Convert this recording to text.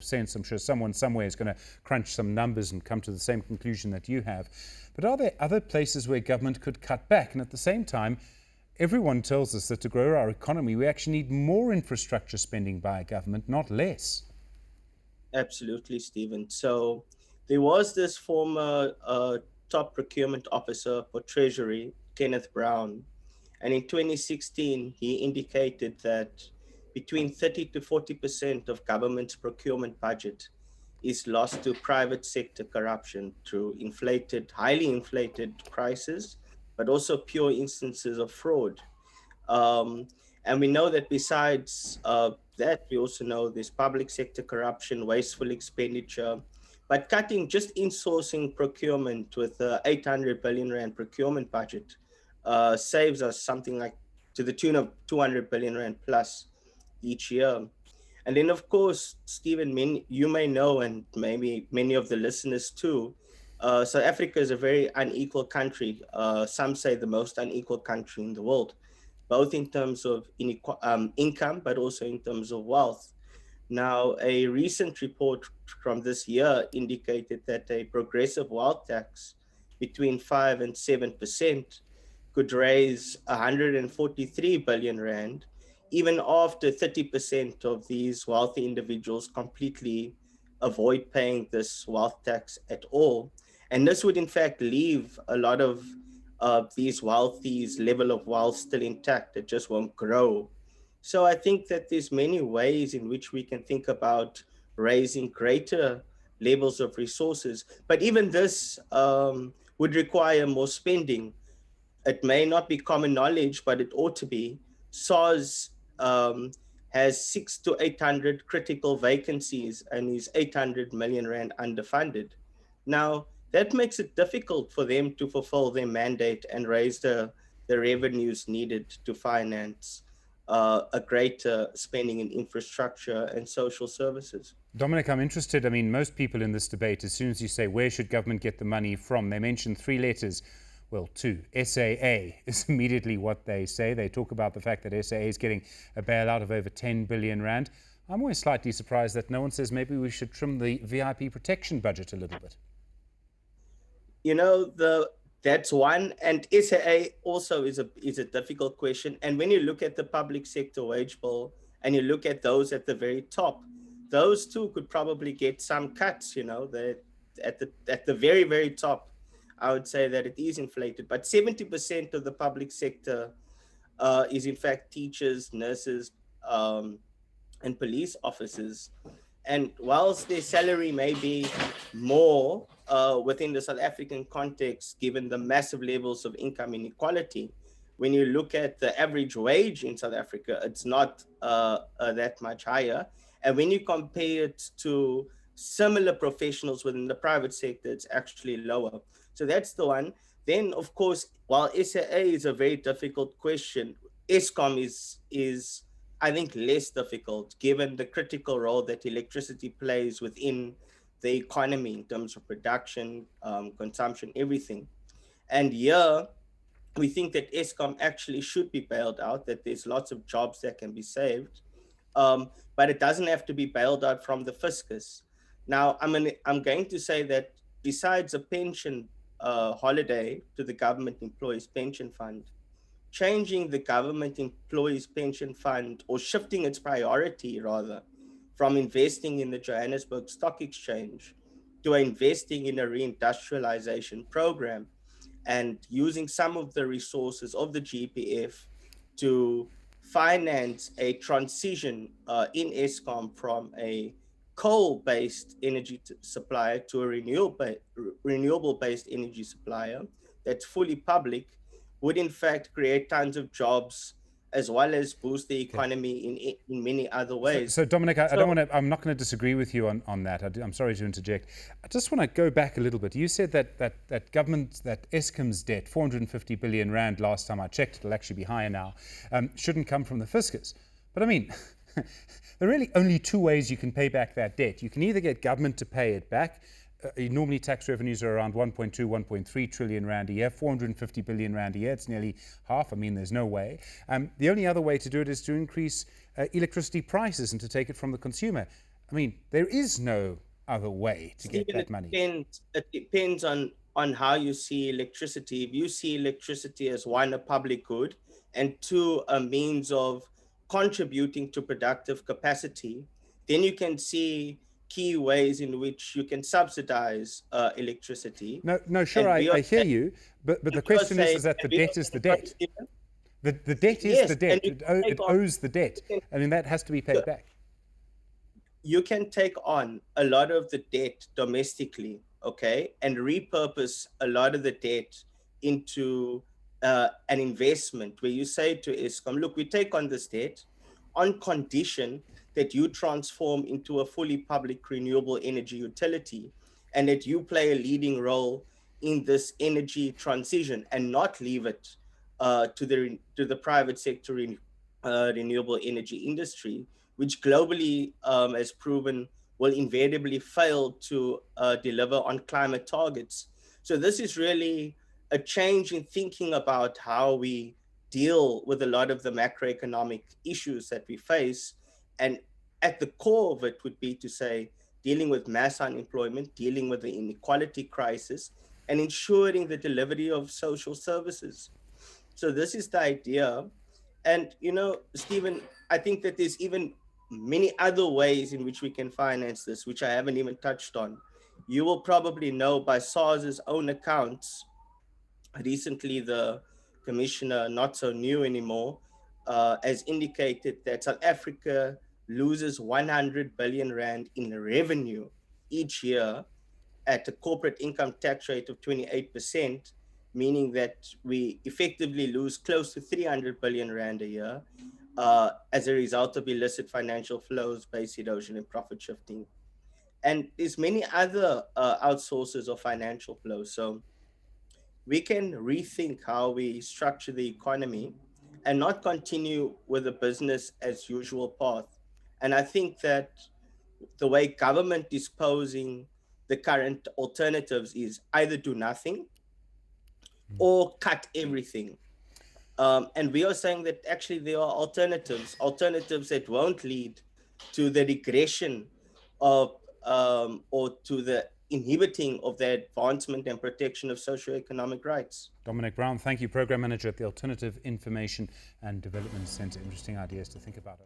sense. I'm sure someone somewhere is going to crunch some numbers and come to the same conclusion that you have. But are there other places where government could cut back? And at the same time, everyone tells us that to grow our economy, we actually need more infrastructure spending by government, not less. Absolutely, Stephen. So there was this former top procurement officer for Treasury, Kenneth Brown, and in 2016 he indicated that between 30 to 40% of government's procurement budget is lost to private sector corruption through highly inflated prices, but also pure instances of fraud. Um, and we know that besides that, we also know there's public sector corruption, wasteful expenditure. But cutting just insourcing procurement with the 800 billion rand procurement budget saves us something like to the tune of 200 billion rand plus each year. And then, of course, Stephen, you may know, and maybe many of the listeners too, South Africa is a very unequal country. Some say the most unequal country in the world, both in terms of income, but also in terms of wealth. Now, a recent report from this year indicated that a progressive wealth tax between 5 and 7% could raise 143 billion rand, even after 30% of these wealthy individuals completely avoid paying this wealth tax at all. And this would, in fact, leave a lot of these wealthy's level of wealth still intact. It just won't grow. So I think that there's many ways in which we can think about raising greater levels of resources. But even this would require more spending. It may not be common knowledge, but it ought to be. SARS has 600 to 800 critical vacancies and is 800 million rand underfunded. Now, that makes it difficult for them to fulfill their mandate and raise the revenues needed to finance a greater spending in infrastructure and social services. Dominic, I'm interested. I mean, most people in this debate, as soon as you say, where should government get the money from, they mention three letters. Well, two. SAA is immediately what they say. They talk about the fact that SAA is getting a bailout of over 10 billion rand. I'm always slightly surprised that no one says maybe we should trim the VIP protection budget a little bit. You know, that's one, and SAA also is a difficult question. And when you look at the public sector wage bill and you look at those at the very top, those two could probably get some cuts. You know, that at the very very top, I would say that it is inflated. But 70% of the public sector is in fact teachers, nurses, and police officers. And whilst their salary may be more within the South African context, given the massive levels of income inequality, when you look at the average wage in South Africa, it's not that much higher. And when you compare it to similar professionals within the private sector, it's actually lower. So that's the one. Then, of course, while SAA is a very difficult question, ESCOM is I think less difficult given the critical role that electricity plays within the economy in terms of production, consumption, everything. And here we think that ESCOM actually should be bailed out, that there's lots of jobs that can be saved, but it doesn't have to be bailed out from the fiscus. Now, I'm going to say that besides a pension holiday to the government employees pension fund, changing the government employees pension fund, or shifting its priority rather from investing in the Johannesburg Stock Exchange to investing in a reindustrialization program and using some of the resources of the GPF to finance a transition in ESCOM from a coal-based energy supplier to a renewable-based energy supplier that's fully public would in fact create tons of jobs as well as boost the Okay. economy in many other So, ways. so Dominic, I don't So want to. I'm not going to disagree with you on that. I'm sorry to interject. I just want to go back a little bit. You said that government, that Eskom's debt, 450 billion rand last time I checked, it'll actually be higher now, shouldn't come from the fiscus. But I mean, there are really only two ways you can pay back that debt. You can either get government to pay it back. Normally tax revenues are around 1.2, 1.3 trillion rand a year, 450 billion rand a year. It's nearly half. I mean, there's no way. The only other way to do it is to increase electricity prices and to take it from the consumer. I mean, there is no other way to get Stephen, that money. it depends on how you see electricity. If you see electricity as one, a public good, and two, a means of contributing to productive capacity, then you can see key ways in which you can subsidize electricity. No, sure, And we are I hear you, but the question is that the debt is the debt. The debt is yes, the debt. It owes the debt. I mean, that has to be paid back. You can take on a lot of the debt domestically, okay, and repurpose a lot of the debt into an investment where you say to Eskom, look, we take on this debt on condition that you transform into a fully public renewable energy utility and that you play a leading role in this energy transition and not leave it to the private sector renewable energy industry, which globally has proven will invariably fail to deliver on climate targets. So this is really a change in thinking about how we deal with a lot of the macroeconomic issues that we face. And at the core of it would be to say, dealing with mass unemployment, dealing with the inequality crisis, and ensuring the delivery of social services. So this is the idea. And, Stephen, I think that there's even many other ways in which we can finance this, which I haven't even touched on. You will probably know by SARS's own accounts, recently the commissioner, not so new anymore, has indicated that South Africa loses 100 billion rand in revenue each year at a corporate income tax rate of 28%, meaning that we effectively lose close to 300 billion rand a year as a result of illicit financial flows, base erosion, and profit shifting. And there's many other outsources of financial flows. So we can rethink how we structure the economy and not continue with a business as usual path. And I think that the way government is posing the current alternatives is either do nothing or cut everything. And we are saying that actually there are alternatives that won't lead to the regression of or to the inhibiting of the advancement and protection of socioeconomic rights. Dominic Brown, thank you, Program Manager at the Alternative Information and Development Centre. Interesting ideas to think about.